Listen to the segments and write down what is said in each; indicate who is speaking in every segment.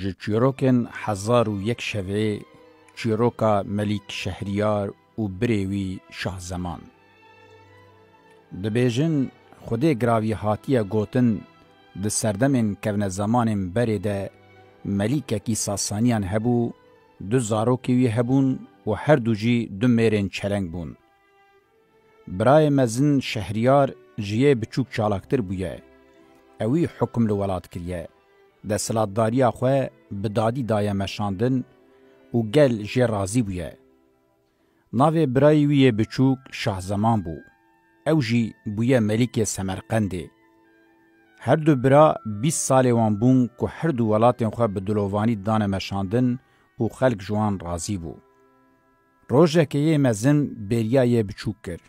Speaker 1: ji çîrokên hezar û yek şevê çîroka Melîk Şehriyar û birê wî Şahzeman. Dibêjin Xwedê giravî hatiye gotin di serdemên kevne zemanên berê de melîkekî Sasaniyan hebû, du zarokê wî hebûn û her du jî du mêrên çeleng bûn. Birayê mezin Şehriyar ji yê biçûk çalaktir bûye. Ew wî hukm li welat kiriye. Desthilatdariya xwe bi dadî daye meşandin û gel jê razî bûye. Navê birayê wî yê biçûk Şahzeman bû. Ew jî bûye Melîkê Semerqendê. Her du bira 20 salê wan bûn ku her du welatên xwe bi dilovanî dane meşandin û xelk ji wan razî bû. Rojekê yê mezin bêriya yê biçûk kir.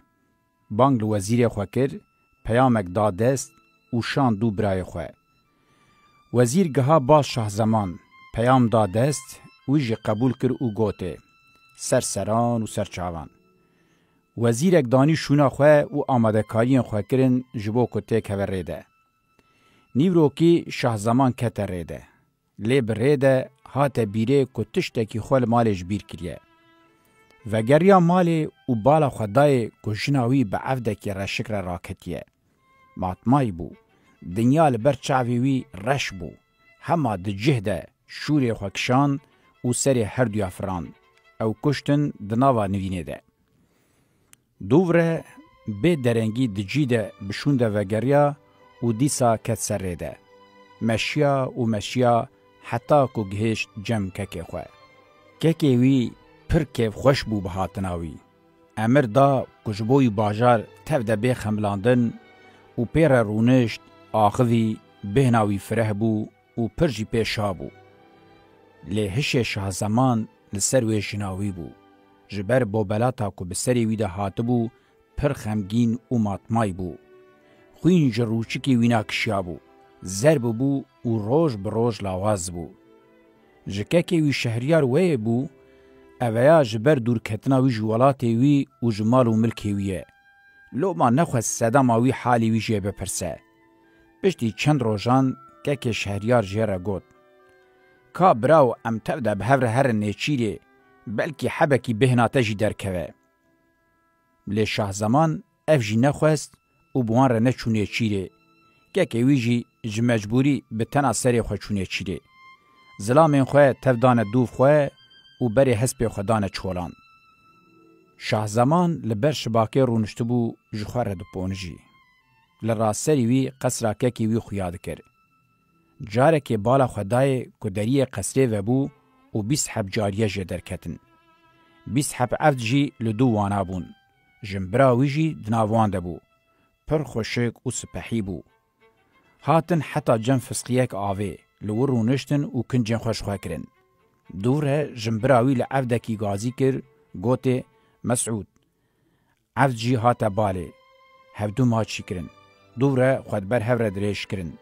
Speaker 1: Bang li wezîrê xwe kir, peyamek da dest û şand du birayê xwe. Wezîr giha baz Şahzeman, peyam da dest, wî jî qebûl kir û gotê: serseran û serçavan. Wezîrek danî şûna xwe û amadekariyên xwe kirin ji bo ku têk heve rê de. Nîvrokî Şahzeman kete rê de. Lê bi rê de hate bîrê ku tiştekî xwe li malê ji bîr kiriye. Vegeriya malê û bala xwe dayê ku jina wî bi evdekî reşik re raketiye. Matmayî bû. Dinya li ber çavê wî reş bû. Hema di cih de şûrê xwe kişand û serê her duya firand. Ew kuştin di nava nivînê de. Dûvre bê derengî di cî de bişûnde vegeriya û dîsa ket serê de. Meşiya û meşiya heta ku gihêşt cem kekê xwe. Kekê wî pir kêfxweş bû bi hatina wî. Emir da ku ji bo wî bajar tev de bê xemilandin û pê re rûnişt, axivî bêhna wî fireh bû û pir jî pê şa bû. Lê hişê Şahzeman li ser wê jina wî bû. Ji ber bobelata ku bi serê wî de hatibû, pir xemgîn û matmayî bû. Xwîn ji rûçikê wî nakişiya bû. Zer bibû û roj bi roj lawaz bû. Ji kekê wî Şehriyar wê bû, eveya ji ber dûrketina wî ji welatê wî û ji mal û milkê wî ye. Loma nexwest sedema wî halê wî jê bipirse. Piştî çend rojan kekê Şehriyar jê re got: Ka biraw em tev de bi hev re herin nêçîrê, belkî hebekî bêhna te jî derkeve. Lê Şahzeman ev jî nexwest û bi wan re neçû nêçîrê. Kekê wî jî ji mecbûrî bi tena serê xwe çû nêçîrê. Zilamên xwe tev dane dûv xwe û berê hespê xwe dane çolan. Şahzeman li ber şibakê rûniştibû ji xwe re diponijî. Li raserî wî qesra kekê wî xuya dikir. Carekê bala xwe dayê ku deriyê qesrê vebû û 20 heb cariye jê derketin. 20 heb evd jî li dû wana bûn. Jimbira wî jî di nav wan de bû. Pir xweşik û sipehî bû. Hatin heta cem fisqiyek avê, li wir rûniştin û kincên xwe ji xwe kirin. Dûre jimbira wî li evdekî gazî kir, gotê: Mesûd. Evd jî hate balê. Hevdû maçî kirin. Dûre xwe di ber hev re dirêj kirin.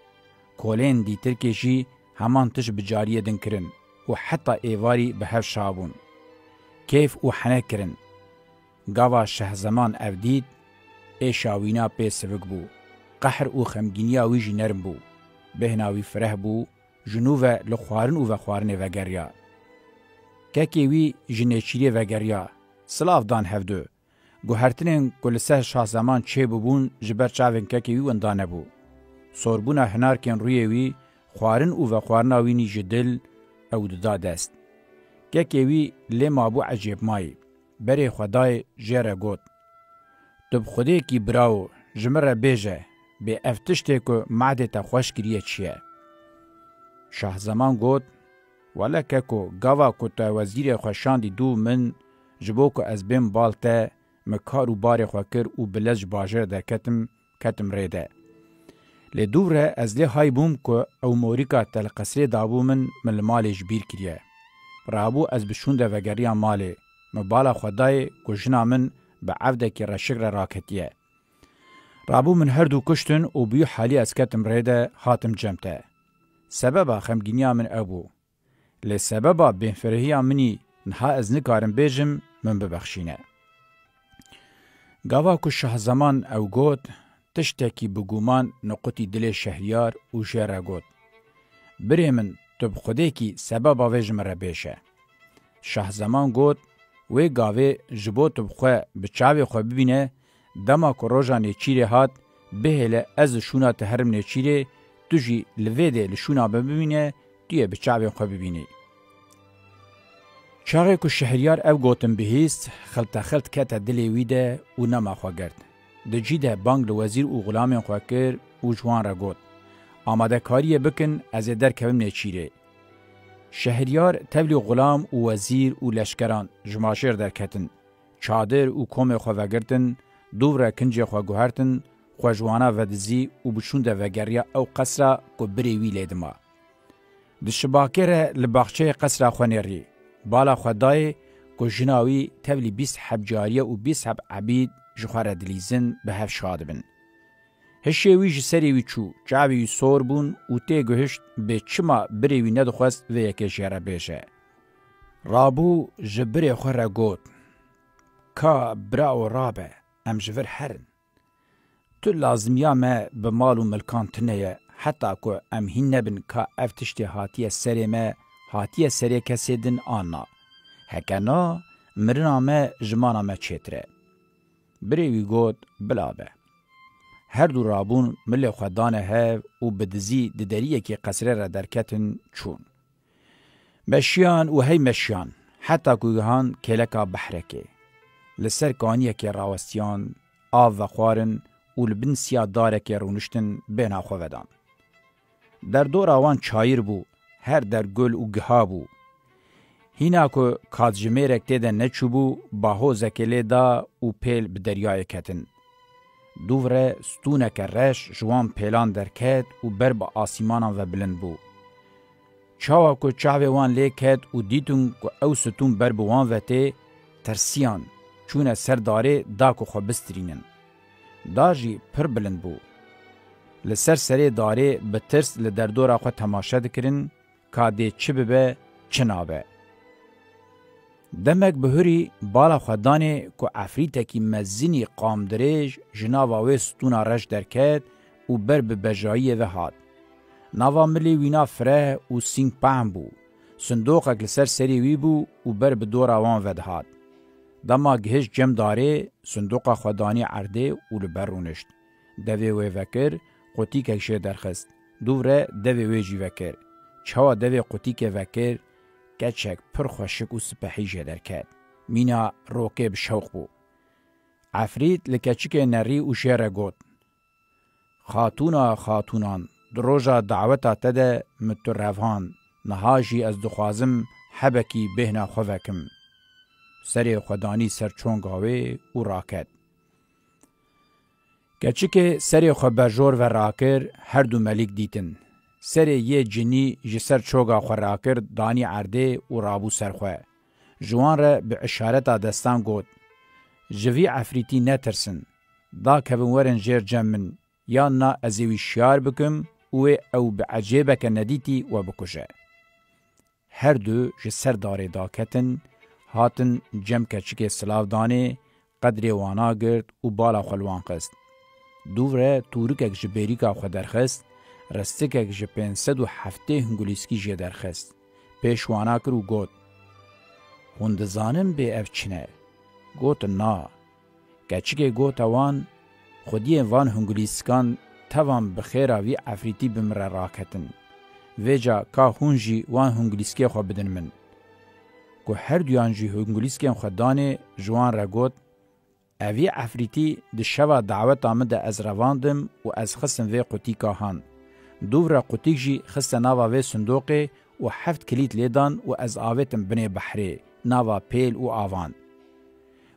Speaker 1: Kolên dîtirkê jî heman tişt bi cariyê din kirin û heta êvarî bi hev şabûn. Kêf û hene kirin. Gava Şahzeman ev dît, êşa wîna pê sivik bû. Qehr û xemgîniya wî jî nerm bû. Bêhna wî fireh bû, ji nû ve li xwarin û vexwarinê vegeriya. Kekê wî ji nêçîrê vegeriya, silav dan hevdû. Guhertinên ku li ser Şahzeman çêbûbûn ji ber çavên kekê wî wenda nebû. Sorbûna hinarkên rûyê wî, xwarin û vexwarina wî nî ji dil ew dida dest. Kekê wî lê mabû ecêbmayî. Berê xwe dayê jê re got: Tu bi Xwedêkî biraw ji min re bêje, bê ev tiştê ku mehdê te xweş kiriye çi ye? Şahzeman got: Wele keko, gava ku te wezîrê xwe şandî dû min, ji bo ku ez bêm bal te, me kar û barê xwe kir û bi lez ji bajarê de ketim rê de. Lê dûre ez lê hay bûm ku ew morîka te li qesrê dabû min li malê ji bîr kiriye. Rabû ez bişûnde vegeriya malê, me bala xwe dayê ku jina min bi evdekî reşik re raketiye. Rabû min her dû kuştin û bûyî halî ez ketim rê de hatim cem te. Sebeba xemgîniya min ew bû. Lê sebeba bênfirhiya minî niha ez nikarim bêjim, min bibexşîne. Gava ku Şahzeman ew got, tiştekî bi guman niqutî dilê Şehriyar û jê re got: Birê min, تو بخوده کی سبب آوه جمره بیشه. شاه زمان گوت وی گاوه جبو تو بخواه بچاوی خواه ببینه دما که روژا نیچیره هات بهله از شونا تهرم نیچیره تو جی لویده لشونا ببینه توی بچاوی خواه ببینه. چاقه که شهریار او گوتن بهیست خلط کتا دلی ویده و نما خواه گرد. ده جیده بانگ لوزیر و غلام خواه کر و جوان را گوت. آماده کاریه بکن از در کویم نیچیره. شهریار تبلی غلام و وزیر و لشکران جماشر در کتن. چادر و کوم خواه وگرتن، دوره کنج خواه گوهرتن، خواه جوانا ودزی و بشونده وگریا او قصره که بری وی لیدما. ده شباکره لباخچه قصره خواه نری. بالا خواه دای که جناوی تبلی 20 حب جاریه و 20 حب عبید جخواه دلیزن به هف شاد بن. هشیوی جسری وی چو جاوی سور بون و تی گوهشت به چما بری وی ندخواست و یکیش یاره بیشه. رابو جبری خواه را گوت که برا و رابه ام جور هرن. تو لازمیا ما به مال و ملکان تنه حتی که ام هین نبن که افتشتی هاتیه سری ما هاتیه سری کسی دن آنا. هکنا مرنا ما جمانا ما چیتره. بری وی گوت بلابه. هر دو رابون ملی خودانه هف و بدزی ددریه که قصره را درکتن چون. مشیان و هی مشیان حتی کوگهان کلکا بحرکه. لسر کانیه که راوستیان آو و خوارن و لبن سیا داره که رونشتن بینا خوودان. در دو راوان چایر بو هر در گل و گها بو. هینا که کادجمه رکته ده نچو بو باهو زکله دا و پیل بدریای کتن. دوره ستونه که رش جوان پیلان درکت و بر با آسیمانان و بلند بو. چاوا که چاوه وان لیکت و دیتون که او ستون بر بوان و ته ترسیان چونه سرداره دا که خو بسترینن. دا جی پر بلند بو. لسر سری داره به ترس لدردورا خو تماشه دکرن که ده چه ببه چه نابه. دمک بهوری بالا خودانه که افریته کی مزینی قامدریج جناواوی ستونا رش درکت و بر به بجایی و هاد. ناوا ملی وینا فره و سینگ پهم بو. صندوق اگلسر سری وی بو و بر به دور آوان ود هاد. دما گهش جم داره صندوق خودانی عرده و لبر رونشت. دوی وی وکر قوتی کشه درخست. دوره دوی وی جی وکر. چوا دوی قوتی که وکر گچک پر خوشک و سپحی جدر کرد. مینا روکه بشوق بو. عفریت لکچک نری و شیر گوت. خاتونان دروژا دعوتا تده مترفان نهاجی از دخوازم حبکی بهنا خوکم. سری خودانی سر چونگاوه و راکد. گچک سری خبرجور و راکر هر دو ملیک دیتن. سری یه جنی جسر چوگا خوراکر دانی عرده و رابو سرخواه. جوان را به اشارتا دستان گود. جوی عفریتی نترسن. دا کبنورن جیر جمن یا نا ازیوی شیار بکم او به عجیبه که ندیتی و بکشه. هر دو جسر داره داکتن هاتن جم کچک سلاو دانه قدر وانا گرد و بالا خلوان قست. دوره تورکک جبیریکا خودرخست رستکک جه 507 هنگولیسکی جه درخست. پیشوانا کرو گوت. خوندزانم به افچنه. گوت نا. گچک گوت وان خودی وان هنگولیسکان توان بخیره وی افریتی بمره راکتن. ویجا که هنجی وان هنگولیسکی خو بدن من. که هر دیانجی هنگولیسکی خودانه جوان را گوت اوی افریتی ده شوا دعوت آمده از رواندم و از خستم وی قوتی که هان. دوره قوتیک جی خست ناوا وی صندوقه و 7 کلیت لیدان و از آویتم بنی بحره ناوا پیل و آوان.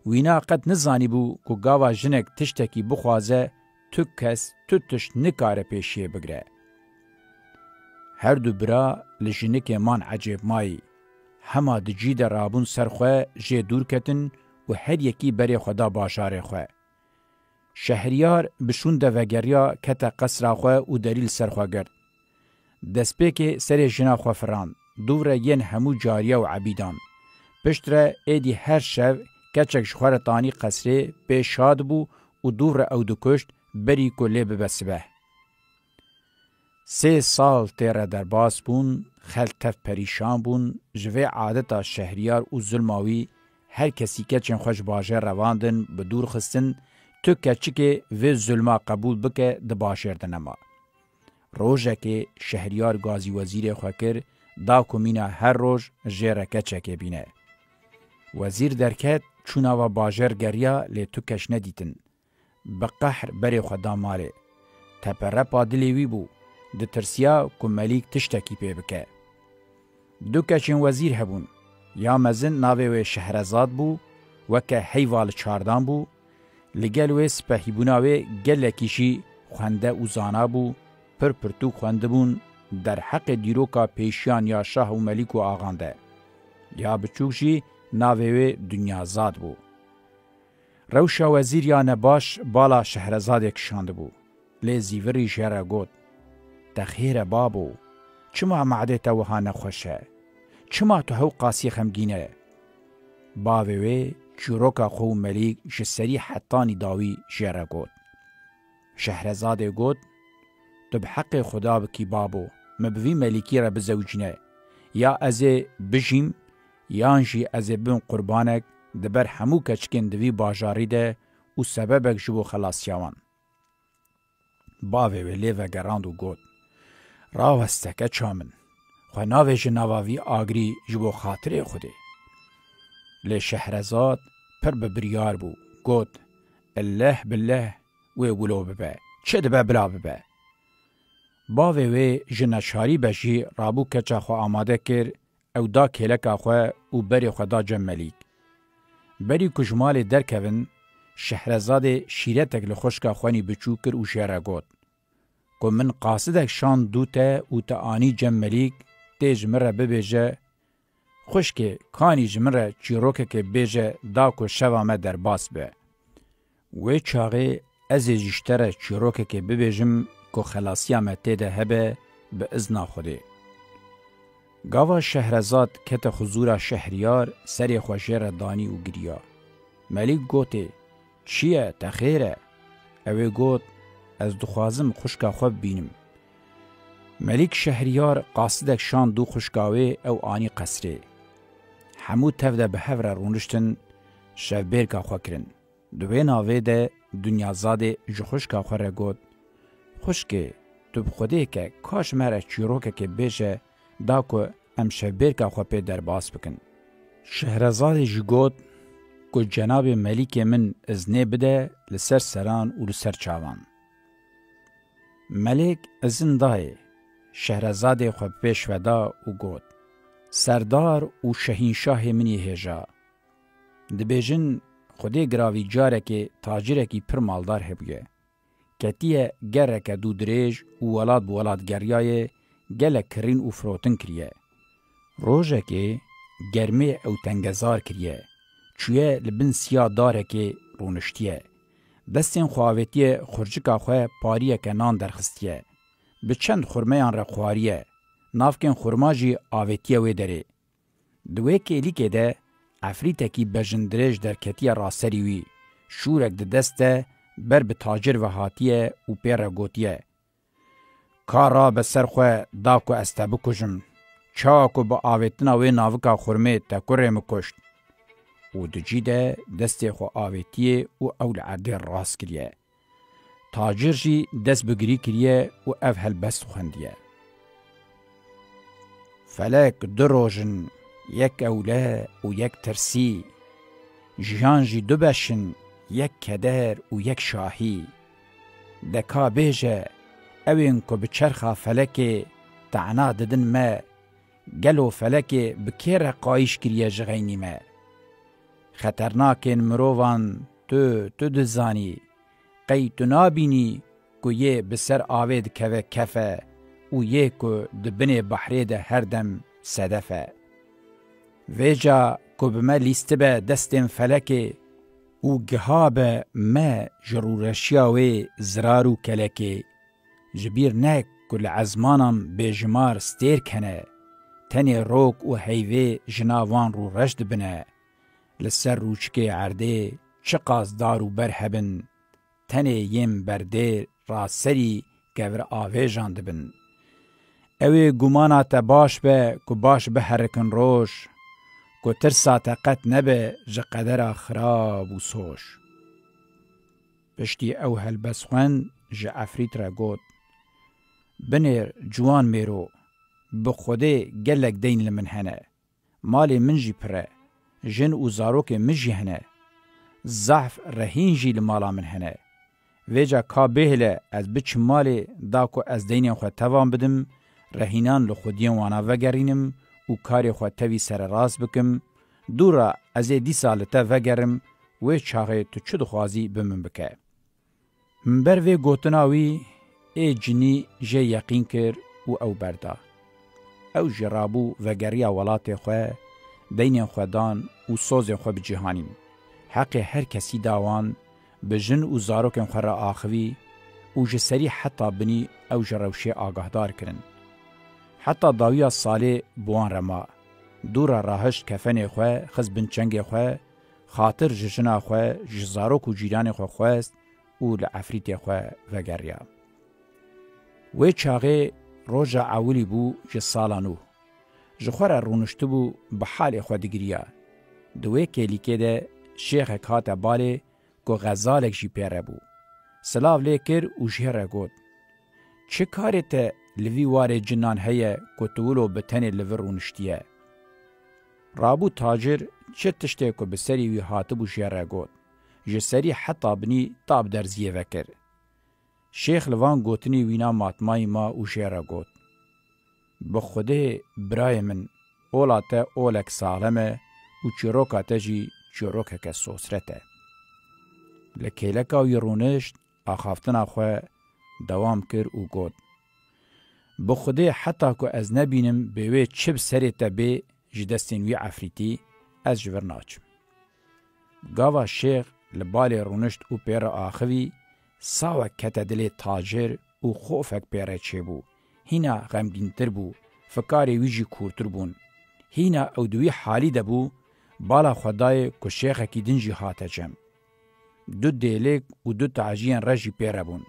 Speaker 1: وینا قد نزانی بو که گاوا جنک تشتکی بخوازه تو کس تو تشت نکاره پیشیه بگره. هر دو برا لجنک من عجیب مایی. همه دجی در رابون سرخواه جه دور کتن و هر یکی بری خدا باشاره خواه. شهریار بشونده وگریا کتا قصر خواه و دلیل سرخواه گرد. دسپیک سر جنا خواه فران. دوره ین همو جاریه و عبیدان. پشتره ایدی هر شب کچک شخورتانی قصره به شاد بو و دوره او دو کشت بری کلی ببسبه. 3 سال تیره در باس بون خلک تف پریشان بون جوه عادتا شهریار و ظلماوی هر کسی که چن خوش باجه رواندن به دور خستن تو کچی که و ظلما قبول بکه ده باجر دنما. روژه که شهریار گازی وزیر خوکر دا کمینا هر روز جیرکه چکه بینه. وزیر درکت چونا و باجر گریا لی تو کش ندیتن. بقهر بری خدا ماله. تپره پادلیوی بو. ده ترسیا که ملیک تشتکی پی بکه. دو کچین وزیر هبون. یا مزن ناوه و شهرزاد بو وکه حیوال چاردان بو لگل و سپهیبوناوه گل کشی خونده و زانا بو پر پرتو خونده بون در حق دیروکا پیشیان یا شاه و ملیک و آغانده یا بچوکشی ناوه و دنیا زاد بو. روشا وزیر یا نباش بالا شهرزاد کشانده بو لیزیوری شهر گود تخیر بابو چما معده توها نخوشه چما تو هو قاسی خمگینه باوی چروکا خو ملیک جسری حتانی داوی جره گود شهرزاد گود تو بحق خدا بکی بابو مبوی ملیکی را بزوجنه یا از بجیم یانجی از بن قربانک دبر همو کچکن دوی باجاری ده و سببک جبو خلاصیاوان باوی ولی و گراند و گود راوستکه چامن خو ناوی جناواوی آگری جبو خاطر خوده. لی شهرزاد پر ببریار بو. گود الله بالله وی ولو ببه. چه دبه بلا ببه. باوی وی جنشاری بجی رابو کچا خو آماده کر او دا کلکا خو او بری خدا جملیک. بری کجمال درکوین شهرزاد شیرتک لخوشکا خوانی بچو کر او شهره گود. که من قاصدک شان دوته او تا آنی جملیک تی جمره ببیجه خوش که کانی جمره چیروکه که بیجه دا که شوامه در باس به. وی چاقه از جشتره چیروکه که ببیجم که خلاصیامه تیده هبه به ازنا خوده. گاوا شهرزاد کت حضور شهریار سری خوشیر دانی و گریا. ملیک گوته چیه تخیره؟ اوی گوت از دخوازم خوشکا خوب بینم. ملیک شهریار قاصدک شان دو خوشکاوی او آنی قصره. همو تفده به هفره رونشتن شفبیرکا خوا کرن. دوی ناوی ده دنیا زاده جو خوشکا خوا را گود. خوشکه تو بخوده که کاش مره چیروکه که بیشه دا که ام شفبیرکا خوا پی در باس بکن. شهرزاد جو گود که جناب ملیک من ازنه بده لسر سران و لسر چاوان. ملیک ازن دای شهرزاد خو پیش ودا و گود سردار و شهینشاه منی هجا دبیجن خودی گراوی جاره که تاجره کی پر مالدار هبگه کتیه گره که دو دریج و ولاد بو ولاد گریای گله کرین و فروتن کریه روژه که گرمه او تنگزار کریه چویه لبن سیا داره که رونشتیه دستین خواهویتیه خورجکا خواه پاریه که نان درخستیه به چند خورمیان را خواریه نافکن خورماجی آویتیه وی داره. دوی که لیکه ده افریته کی بجندرش در کتیه راسری وی شورک ده دسته بر به تاجر و حاتیه و پیر گوتیه. کارا به سرخواه دا کو استبو کجم چا کو با آویتنا وی ناوکا خورمه تکره مکشت. و دجی ده دسته خو آویتیه و اول عرده راست کریه. تاجر جی دست بگری کریه و اف هلبست خوندیه. فلک دو روژن یک اوله و یک ترسی جیان جی دو بشن یک کدر و یک شاهی دکا بیجه اوین که بچرخا فلک تعنا ددن ما گلو فلک بکیر قایش کریه جغینی ما خطرناکین مروان تو دزانی قی تو نابینی که یه بسر آوید که کفه و یه که دبن بحری ده هر دم صدفه. ویجا که بما لیسته به دستم فلکه و گهاب ما جرورشیاوی زرارو کلکه جبیر نک کل عزمانم بجمار ستیر کنه تنی روک و حیوه جناوان رو رشد بنه لسر روچکه عرده چه قازدار و برهبن تنی یم برده راسری گور آوه جاند بن اوی گمانا تا باش به که باش به هرکن روش که ترسا تا قط نبه جه قدر خراب و سوش. پشتی او هلبس خوان جه افریت را گود بنیر جوان میرو بخوده گلک دین لمن هنه مال من جی پره جن و زاروک من جی هنه ضعف رهین جی لمالا من هنه ویجا کا بهله از بچ مال داکو از دینین خو توان بدم رهینان لخودین وانا وگرینم و کاری خو توی سر راست بکم دورا از دی سالته وگرم و چاغه تو چه دخوازی بمن بکه. منبر وی گوتناوی ای جنی جه یقین کر و او بردا. او جرابو وگریا ولات خواه دینین خودان و سوزین خو بجهانیم. حق هر کسی داوان بجن و زاروکن خو را آخوی و جسری حتی بنی او جروشه آگاهدار کرن. حتی داویا ساله بوان رما. دورا راهشت کفن خواه خز بنچنگ خواه خاطر جشنا خواه جزاروک و جیران خواه خواست و لعفریت خواه وگریا. وی چاقه روژا اولی بو جسالانو. جخوار رونشتو بو بحال خواه دگریا. دوی کلیکه ده شیخ کات باله که غزالک جی پیره بو. سلاو لیکر و جهره گود. چه کاری ته لوی واره جنان هیه که تولو بتنی لور رونشتیه؟ رابو تاجر چه تشته که بسری وی هاتبو جهره گود. جسری حتی بنی تاب درزیه وکر. شیخ لوان گوتنی وینا ماتمای ما و جهره گود. بخوده برای من اولاته اولک سالمه و چروکاته جی چروکه که سوسرته. لکیلکا وی رونشت آخافتنا خواه دوام کر و گود. بخوده حتی که از نبینم بیوی چب سری تبه جدستین وی عفریتی از جور ناچم. گاوا شیخ لبال رونشت و پیر آخوی ساوه کت دل تاجر و خوفک پیره چه بو. هینا غمگینتر بو فکاری ویجی کورتر بون. هینا او دوی حالی دبو بالا خدای که شیخ کی دنجی هاته جم. دو دیلک و دو تعجین رجی پیره بون.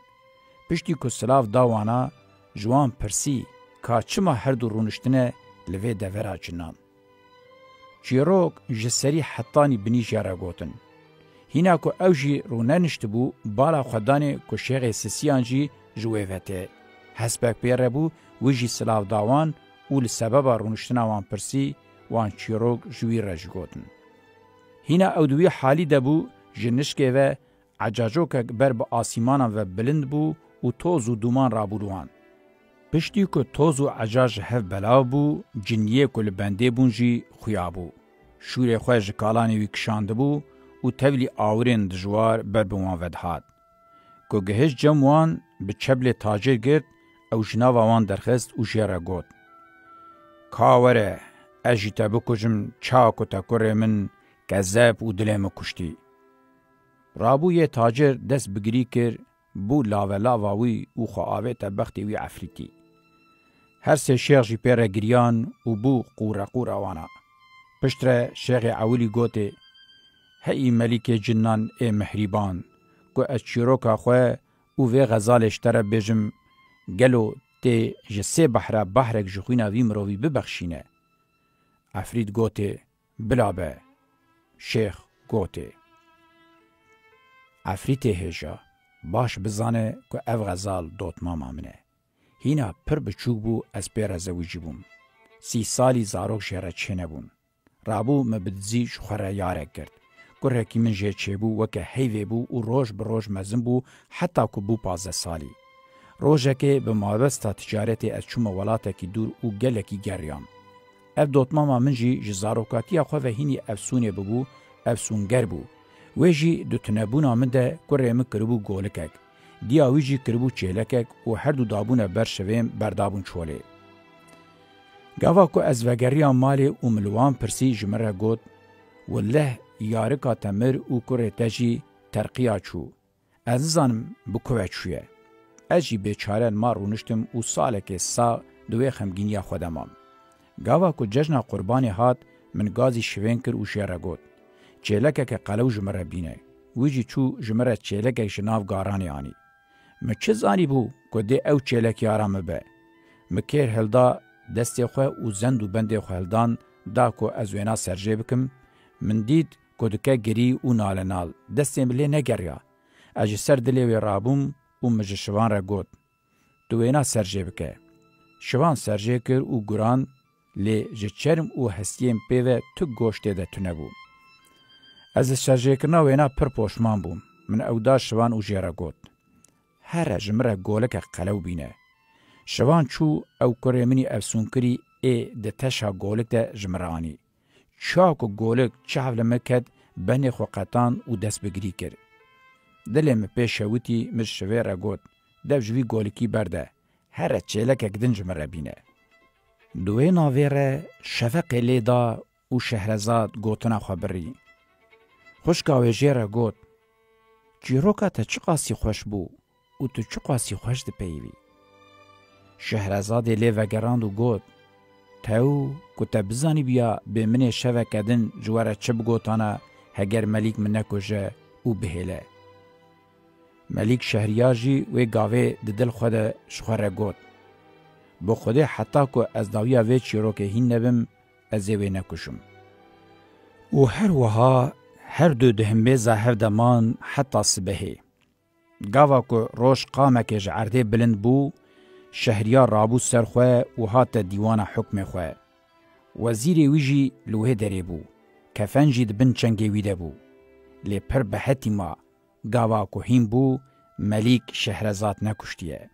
Speaker 1: پشتی که سلاف داوانا جوان پرسی که چما هر دو رونشتنه لوی دورا جنان. چیروک جسری حطانی بنی جاره گوتن. هینا که او جی رونه نشت بو بالا خدانه که شیخ سسیان جی جویوته. حسبک پیره بو ویجی سلاف داوان و لسبب رونشتنه وان پرسی وان چیروک جوی رج گوتن. هینا او دوی حالی دبو جنشکه و عجاجوکه بر با آسیمانا و بلند بو و توز و دومان رابولوان. پشتی که توز و عجاج هف بلاو بو جنیه کل بنده بونجی خویابو. شور خواه جکالانی وی کشانده بو و تولی آورین دجوار بر بوان ودهاد. که گهش جموان به چبل تاجر گرد او جناو وان درخست و جیره گود. کاوره اجیتا بکجم چاکو تاکره من کذب و دلم کشتی. رابو یه تاجر دست بگری کر بو لاوی و خواهوه تبختی وی عفریتی. هر سه شیخ جی پیره گریان و بو قوره وانا. پشتره شیخ اولی گوته هی ملیک جنان ای محریبان که از چیروکا خواه و وی غزالش تره بیجم گلو تی جسه بحرک جخوینا وی مروی ببخشینه. عفرید گوته بلابه. شیخ گوته عفریت هجا باش بزانه که او غزال دوت ماما منه. هینا پر بچوک بو از پیر زویجی بوم. 30 سالی زاروک شهره چه نبون. رابو مبدزی شخوره یارک کرد. گره کی من جه چه بو وکه هیوه بو و روش بروش مزن بو حتی که بو 15 سالی. روشه که به مابستا تجارتی از چوم ولاته کی دور و گله کی گریام. اف دوت ماما من جی جزاروکاتی خواه هینی افسونه ببو افسونگر بو. ویجی دوتنبونا من ده گره مکربو گولکک. دیا ویجی کربو چهلکک و هر دو دابونه برشویم بردابون چوله. گاوا که از وگریا مالی و ملوان پرسی جمره گود والله یارکا تمر و کره تجی ترقیا چو. اززانم بکوه چویه. اجی بیچاره ما رونشتم و سالک سا دوی خمگینیا خودمام. گاوا که ججنا قربانی هات من گازی شوین کر و شیره گود. چهلکه که قلو جمره بینه. ویجی چو جمره چهلکه شناف گارانی آنی. مچه زانی بو که ده او چهلک یارامه به. مکیر هلدا دستی خواه و زند و بند خواه هلدان دا کو از وینا سرجه بکم من دید کدکه گری و نالنال دستی ملی نگریا اجی سر دلی وی رابوم و مجه شوان را گود دو وینا سرجه بکه شوان سرجه کر و گران لی جه چرم و هستیم پیوه تو گوشته ده تو نبو از سرجه کرنا وینا پر پوشمان بوم من او دا شوان و جیرا گود هر جمره گولک قلو بینه شوان چو او کره منی افسون کری ده تشا گولک ده جمرانی چاک و گولک چاول مکد بنی خو قطان و دست بگری کر دلیم پیش شویتی مش شوی را گود دو جوی گولکی برده هر چیلک اکدن جمره بینه دوی ناویره شفق لیدا و شهرزاد گوتنا خبری خوشکاوی جیره گود جیروکا تا چه قاسی خوش بو و تو چه قاسی خوش ده پیوی شهرزاد لی وگراند و گود تاو کتا بزانی بیا به من شوه کدن جواره چه بگوتانا هگر ملیک من نکوشه و بهیله ملیک شهریار جی و گاوه ده دل خود شخوره گود با خوده حتی که از داویا وی چیروکه هین نبم از وی نکوشم و هر وها هر دو دهمه زهر دمان حتی صبحه گاوا که روش قامک جعرده بلند بو شهریار رابو سرخواه و هات دیوان حکم خواه وزیر ویجی لوه داره بو کفن جید بن چنگی ویده بو لی پر بحتی ما گاوا که هین بو ملیک شهرزاد نکشتیه